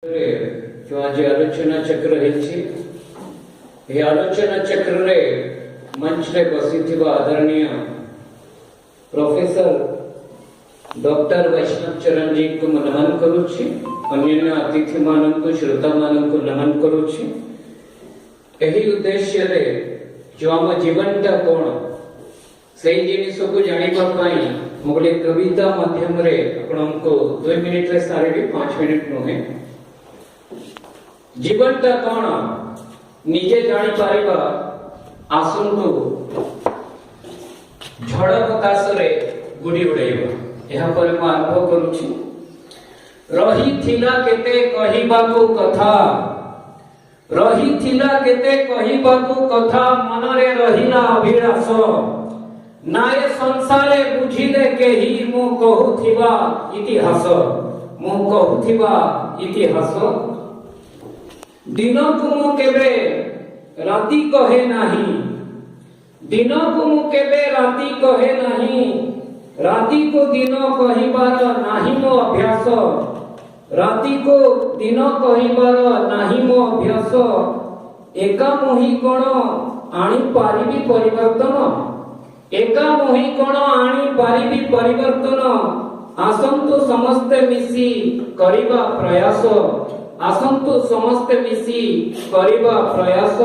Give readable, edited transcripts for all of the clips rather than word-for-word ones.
जो आज आलोचना चक्र है आलोचना चक्र रे मंच रे बसी आदरणीय प्रोफेसर डॉक्टर वैष्णव चरण जी को नमन करुछि, अन्य अतिथि मानक श्रोता मानक नमन करुछि। एही उद्देश्य रे जो आम जीवनटा कौन से जिनिस को जानिबा पई मोगले कविता माध्यम रे आपनको 2 मिनिट रे सारे 5 मिनिट नुहे जीवनटा कौन निजे जानी पारिबा आसंतु झड़ बतास रे गुडी उड़ाइबा। यह पर मैं आरंभ करूछि। रही थिला केते कहिबाकू कथा, रही थिला केते कहिबाकू कथा, मनरे रहिला अभिलाष, नाए संसारे बुझिले केही मु कहूथिबा इतिहास, मु कहूथिबा इतिहास। दिन को मु केबे राती कहे नाही, दिन को मु केबे राती कहे नाही, राती को दिन कहिबार नाही मो अभ्यास, राती को दिन कहिबार नाही मो अभ्यास। एका मोही कोण आनी पारिबी परिवर्तन, एका मोही कोण आनी पारिबी परिवर्तन। आसंतु समस्ते मिसी करिबा प्रयास, आसंतु समस्ते मिसी करिबा प्रयास।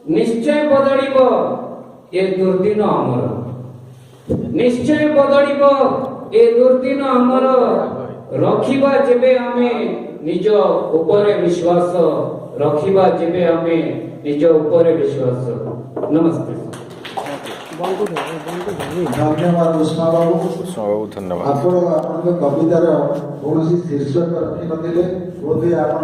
निश्चय बदलिबो ए दुर्दिन अमर, निश्चय बदलिबो ए दुर्दिन अमर। रखिबा जेबे आमे निज उपरे विश्वास, रखिबा जेबे आमे निज उपरे विश्वास। नमस्ते। धन्यवाद उष्मा बाबू, धन्यवाद। आप कवितार कौन शीर्षक रखी नथिले बोधे आप